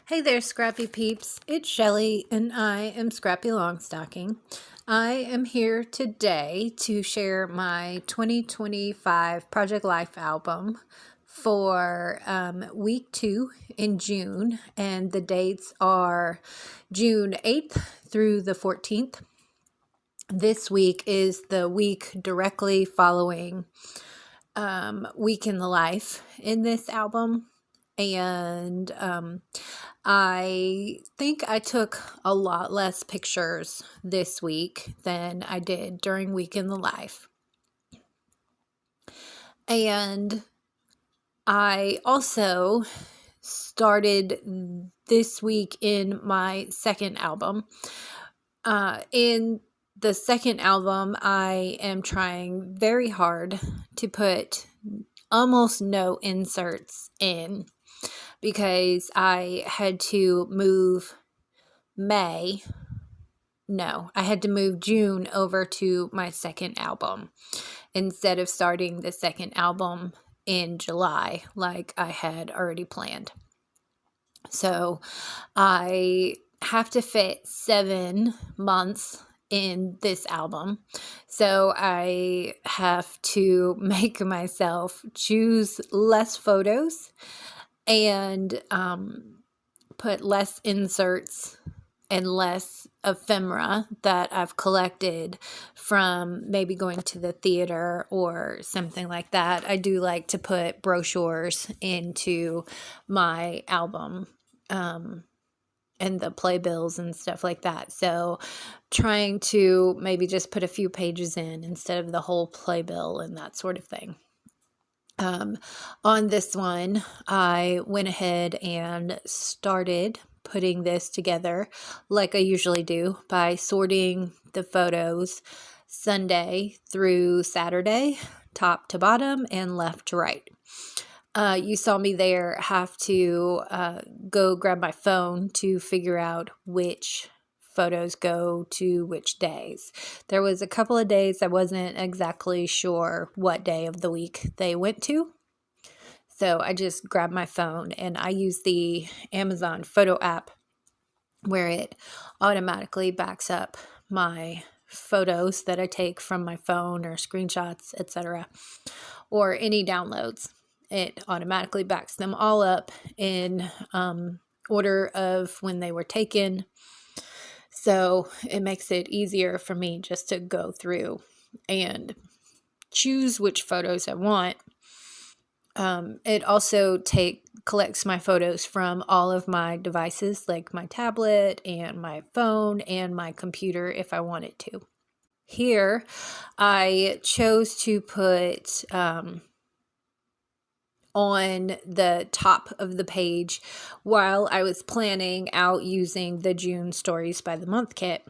Hey there, Scrappy Peeps. It's Shelly, and I am Scrappy Longstocking. I am here today to share my 2025 Project Life album for week 2 in June, and the dates are June 8th through the 14th. This week is the week directly following Week in the Life in this album. And I think I took a lot less pictures this week than I did during Week in the Life. And I also started this week in my second album. In the second album, I am trying very hard to put almost no inserts in, because I had to move June over to my second album instead of starting the second album in July like I had already planned. So I have to fit 7 months in this album. So I have to make myself choose less photos and put less inserts and less ephemera that I've collected from maybe going to the theater or something like that. I do like to put brochures into my album and the playbills and stuff like that. So trying to maybe just put a few pages in instead of the whole playbill and that sort of thing. On this one, I went ahead and started putting this together like I usually do by sorting the photos Sunday through Saturday, top to bottom and left to right. You saw me there have to go grab my phone to figure out which photos go to which days. There was a couple of days I wasn't exactly sure what day of the week they went to. So I just grabbed my phone and I use the Amazon photo app where it automatically backs up my photos that I take from my phone or screenshots, etc., or any downloads. It automatically backs them all up in order of when they were taken. So it makes it easier for me just to go through and choose which photos I want. It also collects my photos from all of my devices, like my tablet and my phone and my computer if I wanted to. Here, I chose to put on the top of the page, while I was planning out using the June Stories by the Month kit,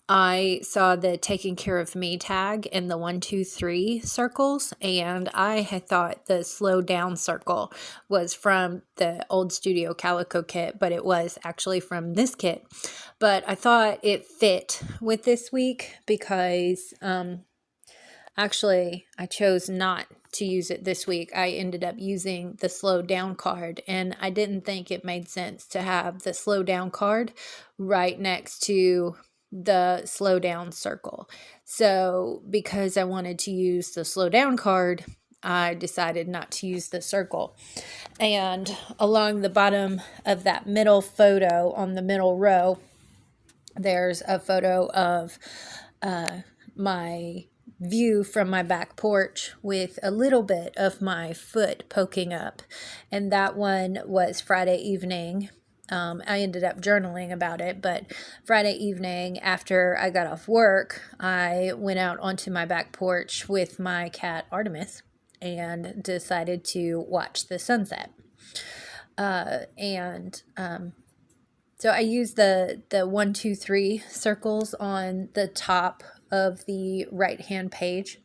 I saw the Taking Care of Me tag in the 1, 2, 3 circles, and I had thought the Slow Down circle was from the old Studio Calico kit, but it was actually from this kit. But I thought it fit with this week because actually I chose not to use it this week. I ended up using the Slow Down card, and I didn't think it made sense to have the Slow Down card right next to the Slow Down circle. So because I wanted to use the Slow Down card, I decided not to use the circle. And along the bottom of that middle photo on the middle row, there's a photo of my view from my back porch with a little bit of my foot poking up. And that one was Friday evening. I ended up journaling about it, but Friday evening after I got off work, I went out onto my back porch with my cat Artemis and decided to watch the sunset. So I used the 1, 2, 3 circles on the top of the right-hand page.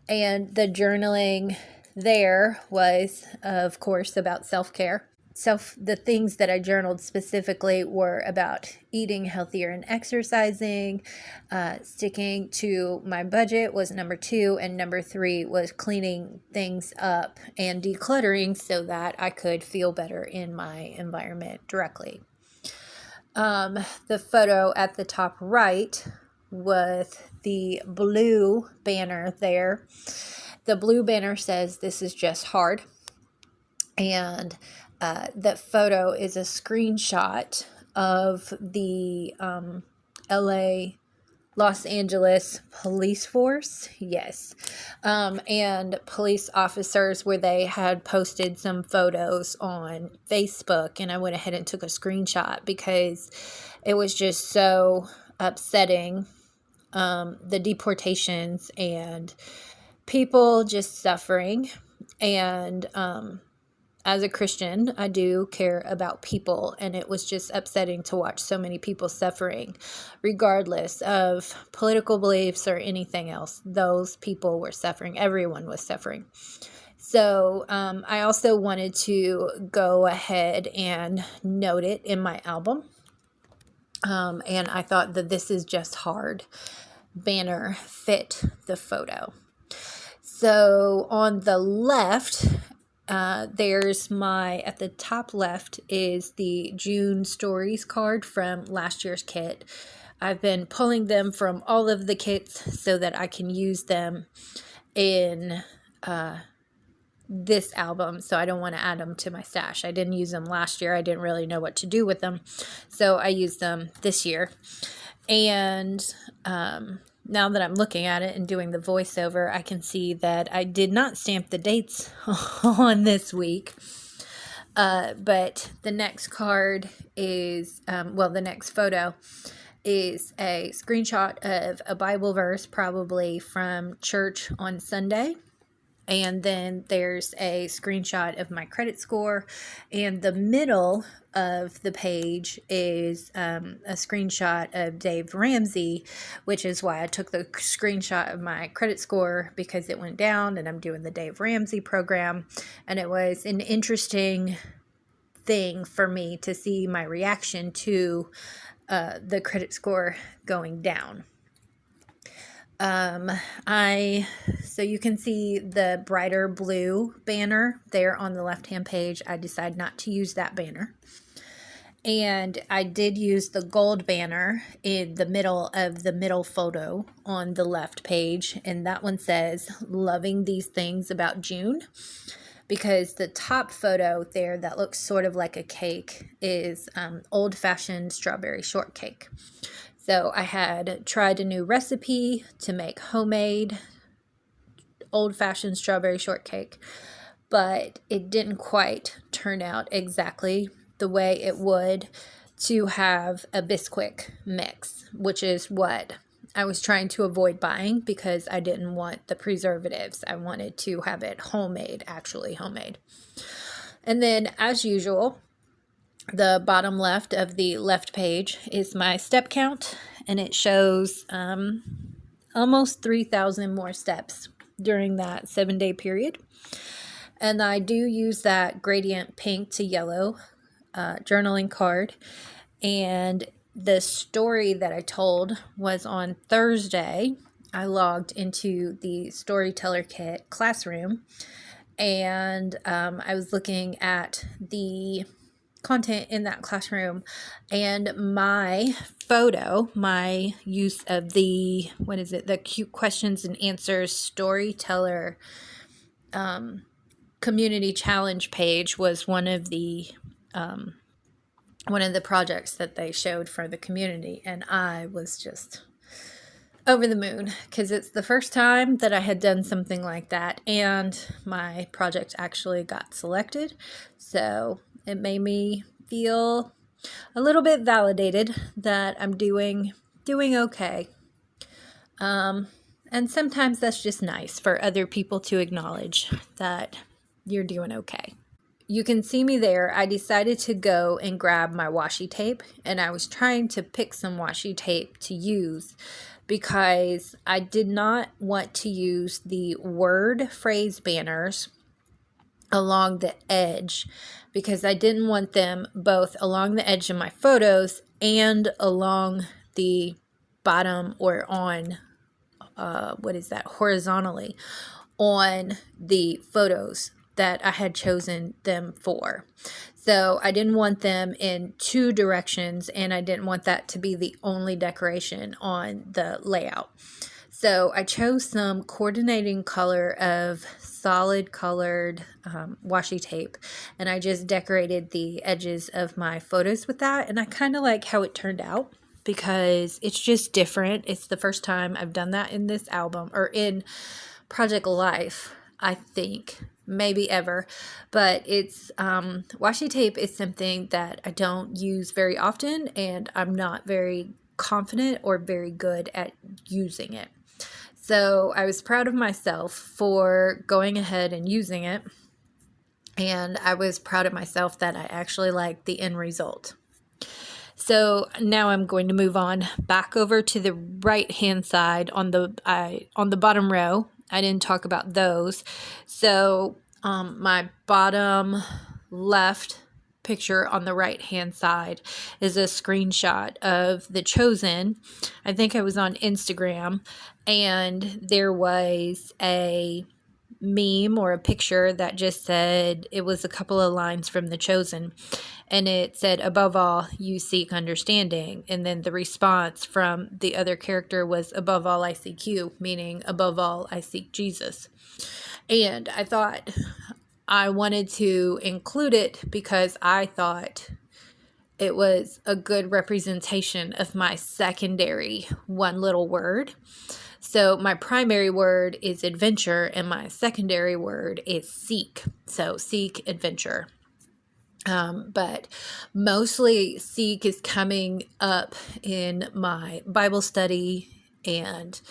And the journaling there was, of course, about self-care. the things that I journaled specifically were about eating healthier and exercising. Sticking to my budget was number 2, and number 3 was cleaning things up and decluttering so that I could feel better in my environment directly. The photo at the top right with the blue banner there. The blue banner says, "This is just hard." And that photo is a screenshot of the LA, Los Angeles police force. Yes. And police officers, where they had posted some photos on Facebook, and I went ahead and took a screenshot because it was just so upsetting. The deportations and people just suffering. And as a Christian, I do care about people, and it was just upsetting to watch so many people suffering, regardless of political beliefs or anything else. Those people were suffering. Everyone was suffering. So I also wanted to go ahead and note it in my album. And I thought that "This is just hard" banner fit the photo. So on the left, there's at the top left is the June Stories card from last year's kit. I've been pulling them from all of the kits so that I can use them in this album, so I don't want to add them to my stash. I didn't use them last year. I didn't really know what to do with them, so I used them this year. And now that I'm looking at it and doing the voiceover, I can see that I did not stamp the dates on this week. But the next card is, the next photo is a screenshot of a Bible verse, probably from church on Sunday. And then there's a screenshot of my credit score, and the middle of the page is a screenshot of Dave Ramsey, which is why I took the screenshot of my credit score, because it went down and I'm doing the Dave Ramsey program. And it was an interesting thing for me to see my reaction to the credit score going down. So you can see the brighter blue banner there on the left-hand page. I decided not to use that banner. And I did use the gold banner in the middle of the middle photo on the left page. And that one says, "Loving these things about June." Because the top photo there that looks sort of like a cake is old-fashioned strawberry shortcake. So I had tried a new recipe to make homemade old-fashioned strawberry shortcake, but it didn't quite turn out exactly the way it would to have a Bisquick mix, which is what I was trying to avoid buying because I didn't want the preservatives. I wanted to have it homemade, actually homemade. And then, as usual, the bottom left of the left page is my step count, and it shows almost 3,000 more steps during that 7-day period. And I do use that gradient pink to yellow journaling card. And the story that I told was on Thursday. I logged into the Storyteller Kit classroom, and I was looking at the content in that classroom, and my photo, my use of the cute questions and answers Storyteller community challenge page was one of the projects that they showed for the community, and I was just over the moon because it's the first time that I had done something like that, and my project actually got selected. So it made me feel a little bit validated that I'm doing okay. And sometimes that's just nice for other people to acknowledge that you're doing okay. You can see me there. I decided to go and grab my washi tape, and I was trying to pick some washi tape to use because I did not want to use the word phrase banners along the edge because I didn't want them both along the edge of my photos and along the bottom or on, horizontally on the photos that I had chosen them for. So I didn't want them in two directions, and I didn't want that to be the only decoration on the layout. So I chose some coordinating color of solid colored washi tape, and I just decorated the edges of my photos with that, and I kind of like how it turned out because it's just different. It's the first time I've done that in this album, or in Project Life, I think, maybe ever. But it's washi tape is something that I don't use very often, and I'm not very confident or very good at using it. So I was proud of myself for going ahead and using it, and I was proud of myself that I actually liked the end result. So now I'm going to move on back over to the right hand side on the bottom row. I didn't talk about those. So my bottom left picture on the right hand side is a screenshot of The Chosen. I think I was on Instagram, and there was a meme or a picture that just said, it was a couple of lines from The Chosen, and it said, above all you seek understanding, and then the response from the other character was, above all I seek you, meaning above all I seek Jesus. And I thought I wanted to include it because I thought it was a good representation of my secondary one little word. So my primary word is adventure, and my secondary word is seek. So seek, adventure. But mostly seek is coming up in my Bible study and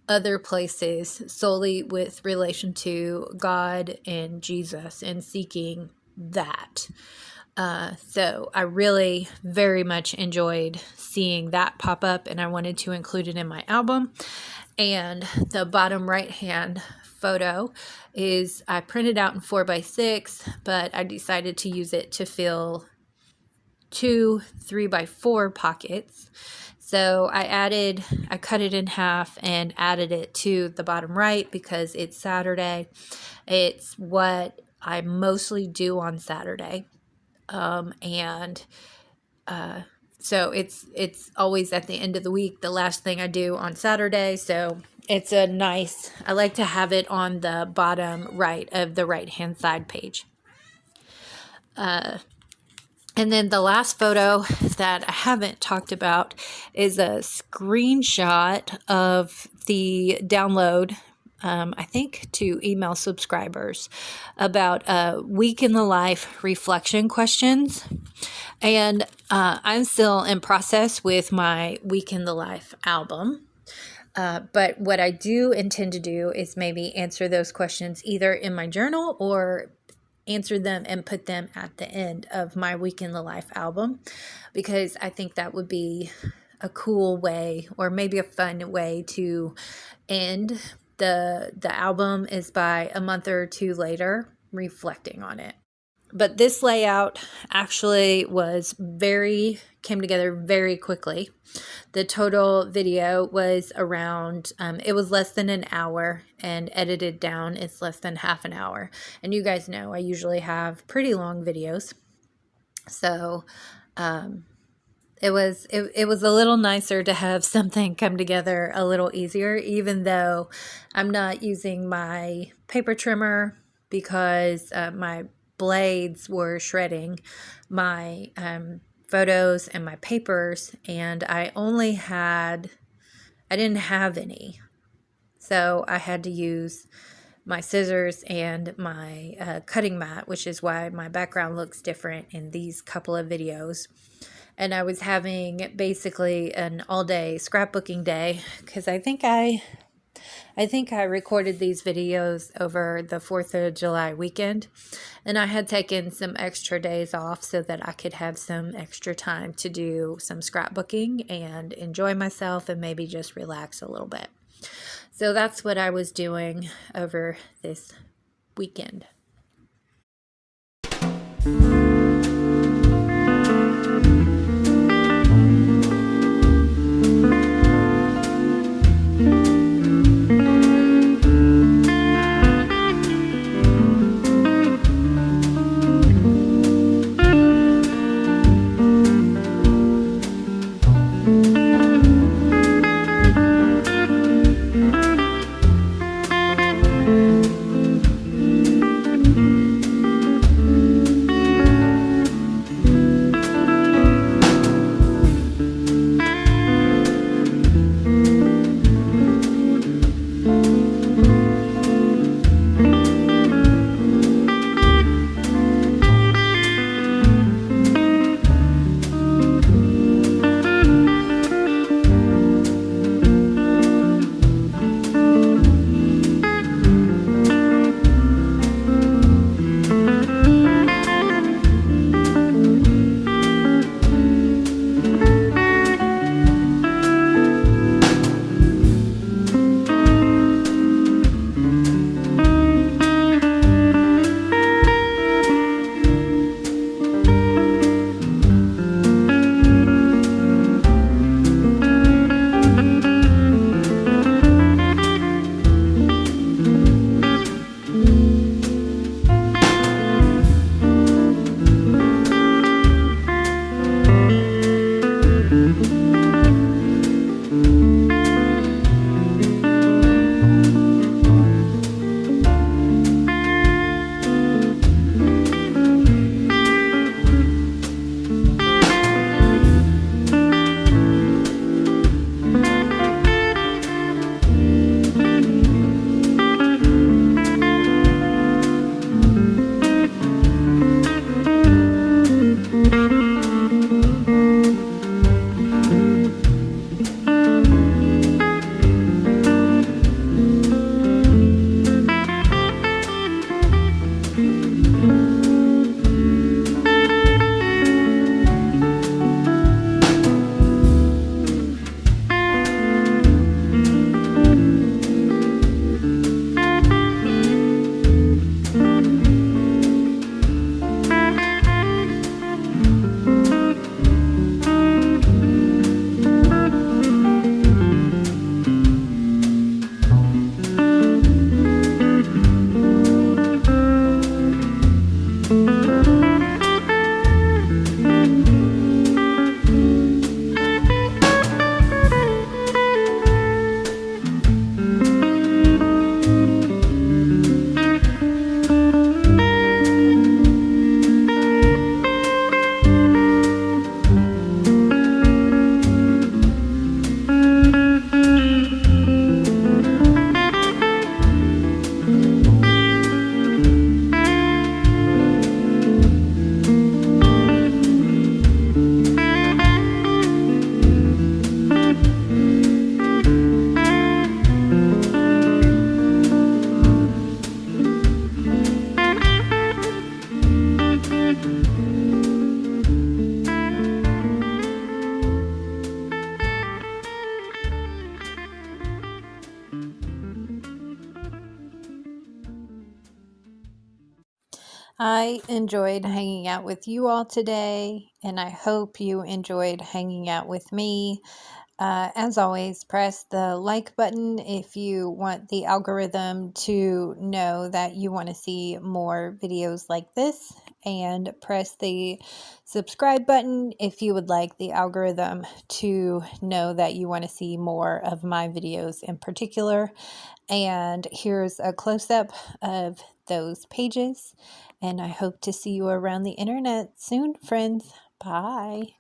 other places solely with relation to God and Jesus and seeking that. So I really very much enjoyed seeing that pop up, and I wanted to include it in my album. And the bottom right hand photo is, I printed out in 4x6, but I decided to use it to fill 2 3x4 pockets. So I cut it in half and added it to the bottom right because it's Saturday. It's what I mostly do on Saturday. So it's always at the end of the week, the last thing I do on Saturday. So it's I like to have it on the bottom right of the right hand side page. And then the last photo that I haven't talked about is a screenshot of the download, I think to email subscribers, about a week in the life reflection questions. And I'm still in process with my Week in the Life album. But what I do intend to do is maybe answer those questions either in my journal or answer them and put them at the end of my Week in the Life album, because I think that would be a cool way, or maybe a fun way, to end the album, is by a month or two later reflecting on it. But this layout actually came together very quickly. The total video was around, it was less than an hour, and edited down, it's less than half an hour. And you guys know I usually have pretty long videos. So it was a little nicer to have something come together a little easier, even though I'm not using my paper trimmer because my blades were shredding my photos and my papers, and I didn't have any. So I had to use my scissors and my cutting mat, which is why my background looks different in these couple of videos. And I was having basically an all-day scrapbooking day, because I think I recorded these videos over the 4th of July weekend, and I had taken some extra days off so that I could have some extra time to do some scrapbooking and enjoy myself and maybe just relax a little bit. So that's what I was doing over this weekend. I enjoyed hanging out with you all today, and I hope you enjoyed hanging out with me. As always, press the like button if you want the algorithm to know that you want to see more videos like this, and press the subscribe button if you would like the algorithm to know that you want to see more of my videos in particular. And here's a close-up of those pages, and I hope to see you around the internet soon, friends. Bye.